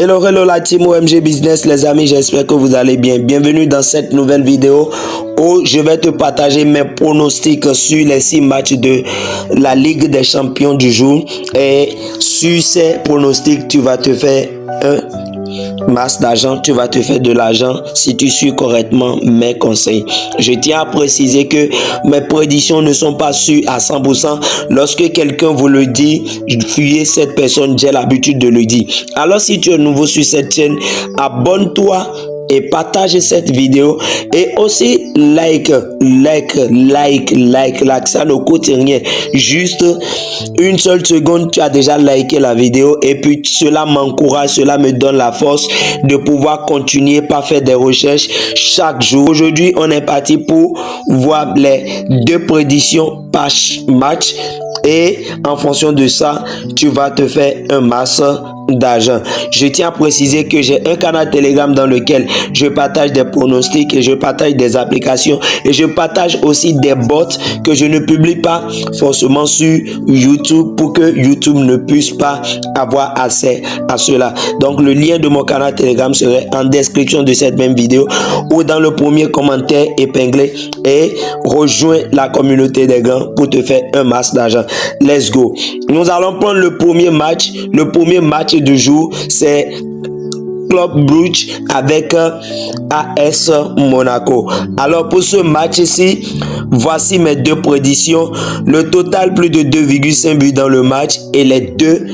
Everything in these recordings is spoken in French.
Hello, hello la team OMG Business les amis, j'espère que vous allez bien. Bienvenue dans cette nouvelle vidéo où je vais te partager mes pronostics sur les 6 matchs de la Ligue des Champions du jour. Et sur ces pronostics, tu vas te faire un masse d'argent, tu vas te faire de l'argent si tu suis correctement mes conseils. Je tiens à préciser que mes prédictions ne sont pas sûres à 100%. Lorsque quelqu'un vous le dit, fuyez cette personne, j'ai l'habitude de le dire. Alors si tu es nouveau sur cette chaîne, abonne-toi et partage cette vidéo et aussi like, ça ne coûte rien, juste une seule seconde, tu as déjà liké la vidéo et puis cela m'encourage, cela me donne la force de pouvoir continuer par faire des recherches chaque jour. Aujourd'hui, on est parti pour voir les 2 prédictions par match et en fonction de ça, tu vas te faire un masse d'argent. Je tiens à préciser que j'ai un canal Telegram dans lequel je partage des pronostics et je partage des applications et je partage aussi des bots que je ne publie pas forcément sur YouTube pour que YouTube ne puisse pas avoir accès à cela. Donc le lien de mon canal Telegram serait en description de cette même vidéo ou dans le premier commentaire épinglé et rejoins la communauté des grands pour te faire un masse d'argent. Let's go. Nous allons prendre le premier match. Le premier match du jour, c'est Club Brugge avec AS Monaco. Alors pour ce match-ci, voici mes 2 prédictions. Le total plus de 2,5 buts dans le match et les 2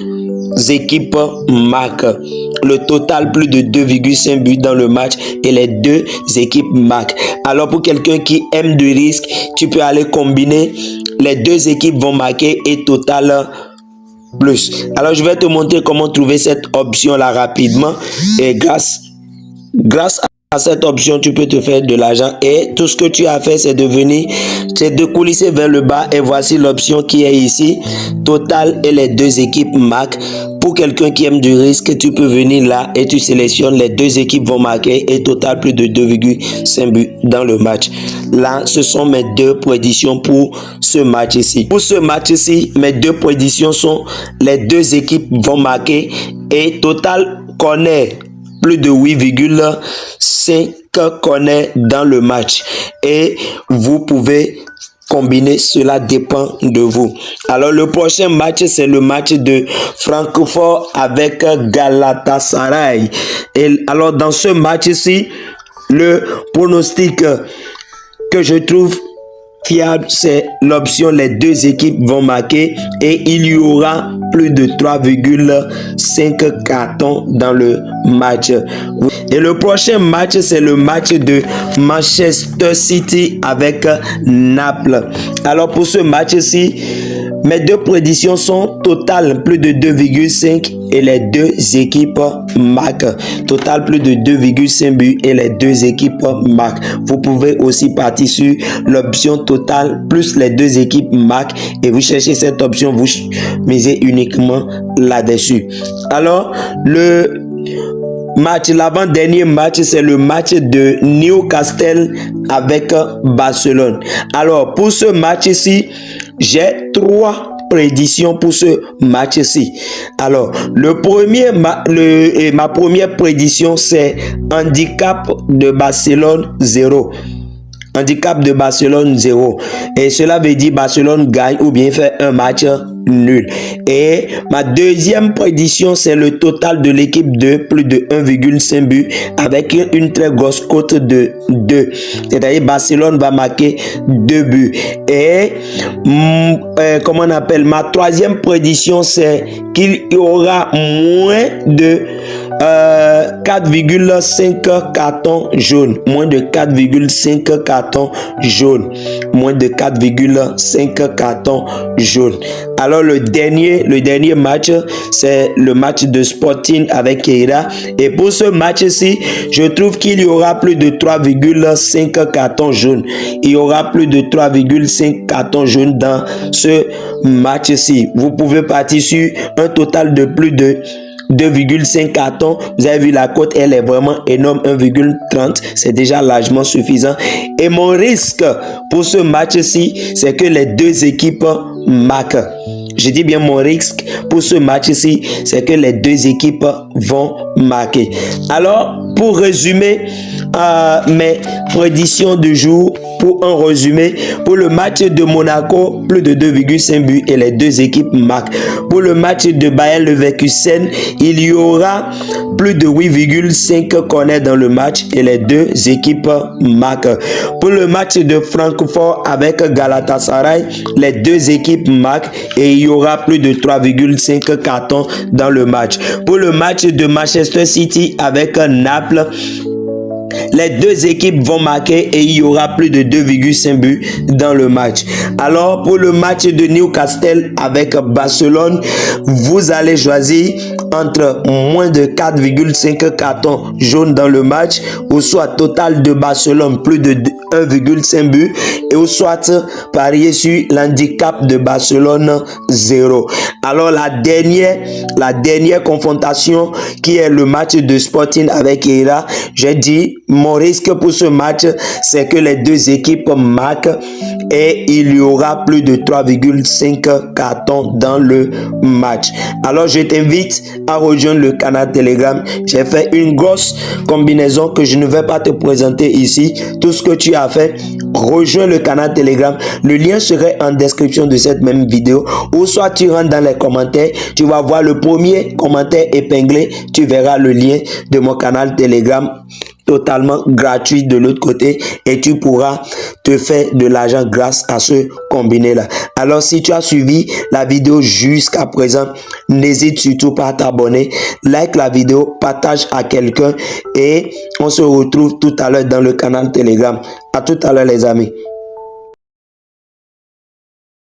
équipes marquent. Le total plus de 2,5 buts dans le match et les 2 équipes marquent. Alors pour quelqu'un qui aime du risque, tu peux aller combiner. Les 2 équipes vont marquer et total plus. Alors je vais te montrer comment trouver cette option là rapidement et grâce à cette option tu peux te faire de l'argent et tout ce que tu as fait c'est de coulisser vers le bas et voici l'option qui est ici, total et les 2 équipes marquent. Pour quelqu'un qui aime du risque, tu peux venir là et tu sélectionnes les 2 équipes vont marquer et total plus de 2,5 buts dans le match. Là, ce sont mes 2 prédictions pour ce match ici. Pour ce match ici, mes 2 prédictions sont les 2 équipes vont marquer et total connaît plus de 8,5 connaît dans le match. Et vous pouvez combiner, cela dépend de vous. Alors le prochain match c'est le match de Francfort avec Galatasaray. Et alors dans ce match-ci, le pronostic que je trouve fiable, c'est l'option les 2 équipes vont marquer et il y aura plus de 3,5 cartons dans le match. Et le prochain match, c'est le match de Manchester City avec Naples. Alors pour ce match-ci, mes 2 prédictions sont total plus de 2,5 et les 2 équipes marquent. Total plus de 2,5 buts et les 2 équipes marquent. Vous pouvez aussi partir sur l'option total plus les 2 équipes marquent et vous cherchez cette option, vous misez uniquement là-dessus. Alors le match, l'avant-dernier match, c'est le match de Newcastle avec Barcelone. Alors pour ce match-ci, j'ai 3 prédictions pour ce match-ci. Alors, ma première prédiction, c'est handicap de Barcelone 0. Handicap de Barcelone 0. Et cela veut dire Barcelone gagne ou bien fait un match nul. Et ma deuxième prédiction, c'est le total de l'équipe de plus de 1,5 but avec une très grosse cote de 2. C'est-à-dire Barcelone va marquer 2 buts. Et comment on appelle, ma troisième prédiction, c'est qu'il y aura moins de 4,5 cartons jaunes. Moins de 4,5 cartons jaunes. Moins de 4,5 cartons jaunes. Alors le dernier match, c'est le match de Sporting avec Keira. Et pour ce match-ci, je trouve qu'il y aura plus de 3,5 cartons jaunes. Il y aura plus de 3,5 cartons jaunes dans ce match-ci. Vous pouvez partir sur un total de plus de 2,5 cartons. Vous avez vu la cote, elle est vraiment énorme, 1,30. C'est déjà largement suffisant. Et mon risque pour ce match-ci, c'est que les 2 équipes marquent. je dis bien mon risque pour ce match-ci, c'est que les deux équipes vont marquer. Alors, pour résumer mes prédictions du jour, pour un résumé, pour le match de Monaco, plus de 2,5 buts et les deux équipes marquent. Pour le match de Bayer Leverkusen, il y aura plus de 8,5 corners dans le match et les deux équipes marquent. Pour le match de Francfort avec Galatasaray, les deux équipes marquent et il y aura plus de 3,5 cartons dans le match. Pour le match de Manchester City avec Naples, les deux équipes vont marquer et il y aura plus de 2,5 buts dans le match. Alors, pour le match de Newcastle avec Barcelone, vous allez choisir entre moins de 4,5 cartons jaunes dans le match, ou soit total de Barcelone plus de 1,5 but, et ou soit parier sur l'handicap de Barcelone 0. Alors, la dernière confrontation qui est le match de Sporting avec Eira, j'ai dit mon risque pour ce match, c'est que les deux équipes marquent et il y aura plus de 3,5 cartons dans le match. Alors, je t'invite à rejoindre le canal Telegram. J'ai fait une grosse combinaison que je ne vais pas te présenter ici. Tout ce que tu as fait, rejoins le canal Telegram. Le lien serait en description de cette même vidéo, ou soit tu rentres dans les commentaires, tu vas voir le premier commentaire épinglé, tu verras le lien de mon canal Telegram totalement gratuit de l'autre côté et tu pourras te faire de l'argent grâce à ce combiné là. Alors, si tu as suivi la vidéo jusqu'à présent, n'hésite surtout pas à t'abonner, like la vidéo, partage à quelqu'un et on se retrouve tout à l'heure dans le canal Telegram. À tout à l'heure les amis.